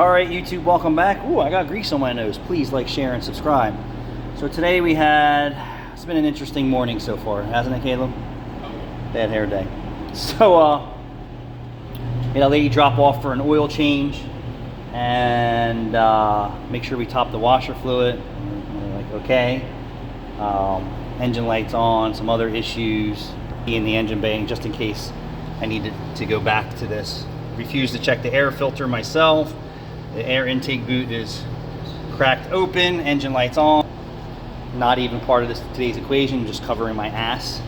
Alright YouTube, welcome back. Ooh, I got grease on my nose. Please like, share, and subscribe. So today it's been an interesting morning so far, hasn't it, Caleb? Bad hair day. So, we had a lady drop off for an oil change and make sure we top the washer fluid. We're like, okay. Engine lights on, some other issues in the engine bay just in case I needed to go back to this. Refused to check the air filter myself. The air intake boot is cracked open, engine lights on. Not even part of today's equation, just covering my ass.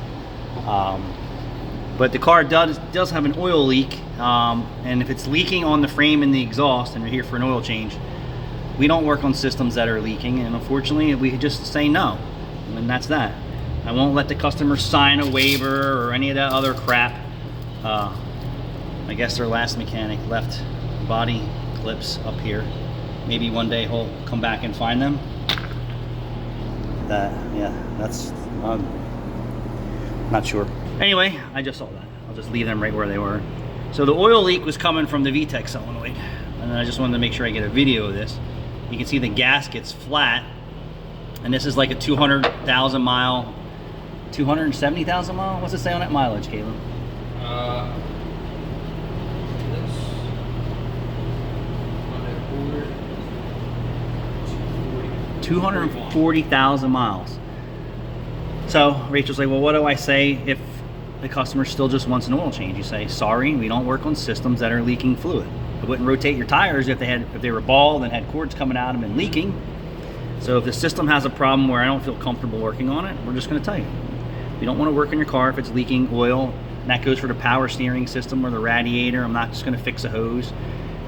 But the car does have an oil leak, and if it's leaking on the frame and the exhaust and we're here for an oil change, we don't work on systems that are leaking, and unfortunately we just say no, and that's that. I won't let the customer sign a waiver or any of that other crap. I guess their last mechanic left body clips up here. Maybe one day he'll come back and find them. That's not sure. Anyway, I just saw that. I'll just leave them right where they were. So the oil leak was coming from the VTEC solenoid, and I just wanted to make sure I get a video of this. You can see the gasket's flat, and this is like a 200,000 mile, 270,000 mile. What's it say on that mileage, Caleb? 240,000 miles. So Rachel's like, well, what do I say if the customer still just wants an oil change? You say, sorry, we don't work on systems that are leaking fluid. I wouldn't rotate your tires if they were bald and had cords coming out of them and leaking. So if the system has a problem where I don't feel comfortable working on it, we're just going to tell you. You don't want to work on your car if it's leaking oil. And that goes for the power steering system or the radiator. I'm not just going to fix a hose.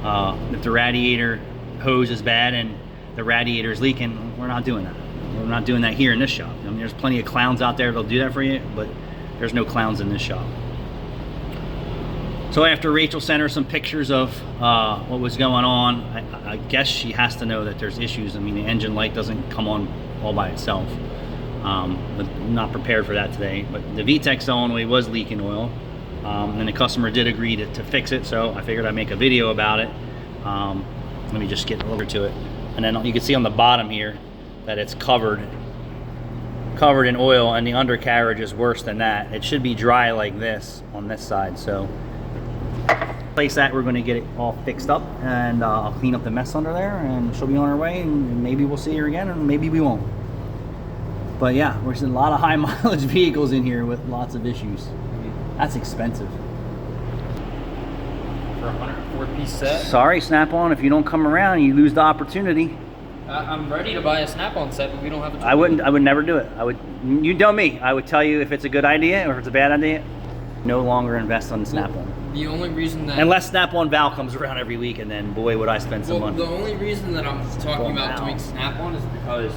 If the radiator hose is bad and the radiator is leaking, we're not doing that. We're not doing that here in this shop. I mean, there's plenty of clowns out there that'll do that for you, but there's no clowns in this shop. So after Rachel sent her some pictures of what was going on, I guess she has to know that there's issues. I mean, the engine light doesn't come on all by itself. But I'm not prepared for that today. But the VTEC solenoid was leaking oil, and the customer did agree to fix it, so I figured I'd make a video about it. Let me just get over to it. And then you can see on the bottom here that it's covered in oil, and the undercarriage is worse than that. It should be dry like this on this side. So place that, we're going to get it all fixed up, and I'll clean up the mess under there, and she'll be on her way, and maybe we'll see her again, and maybe we won't. But yeah, we're seeing a lot of high mileage vehicles in here with lots of issues. That's expensive. For a 104-piece set? Sorry, Snap-on, if you don't come around, you lose the opportunity. I'm ready to buy a Snap-on set, but we don't have a tool. I would never do it. You know me. I would tell you if it's a good idea or if it's a bad idea. No longer invest on Snap-on. The only reason that... Unless Snap-on Val comes around every week, and then boy would I spend some money. The only reason that I'm talking about doing Snap-on is because,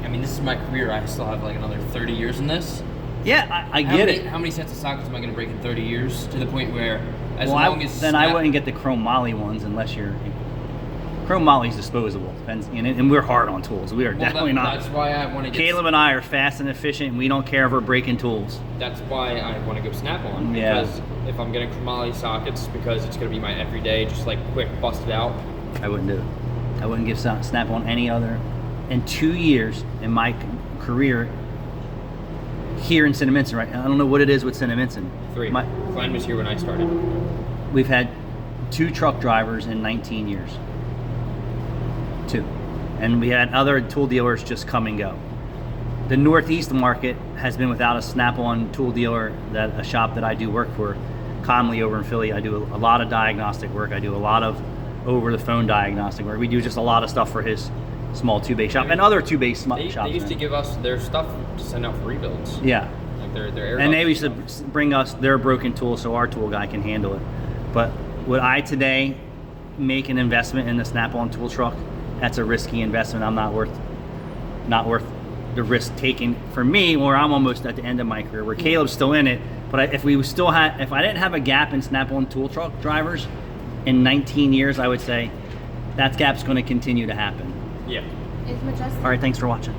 I mean, this is my career. I still have like another 30 years in this. Yeah, I get it. How many sets of sockets am I going to break in 30 years? To the point where, I wouldn't get the chrome moly ones unless you're... Chrome moly's disposable, and we're hard on tools. We are definitely not. That's why I want to get... Caleb and I are fast and efficient, and we don't care if we're breaking tools. That's why I want to go Snap-on. Yeah. Because if I'm getting chromoly sockets, because it's going to be my everyday, just like quick, bust it out. I wouldn't do it. I wouldn't give Snap-on any other. In 2 years in my career here in Cinnaminson, right? I don't know what it is with Cinnaminson. 3. Glenn was here when I started. We've had 2 truck drivers in 19 years. 2. And we had other tool dealers just come and go. The Northeast market has been without a Snap-on tool dealer, a shop that I do work for, Comley over in Philly. I do a lot of diagnostic work. I do a lot of over-the-phone diagnostic work. We do just a lot of stuff for his small 2-bay shop and other 2-bay shops. They used to give us their stuff to send out for rebuilds. Yeah. Like their air. And they used to bring us their broken tools so our tool guy can handle it. But would I today make an investment in the Snap-on tool truck? That's a risky investment. I'm not worth the risk taken for me, where I'm almost at the end of my career, where Caleb's still in it. But if I didn't have a gap in Snap-on tool truck drivers in 19 years, I would say that gap's going to continue to happen. Yeah. Is Majestic? All right, thanks for watching.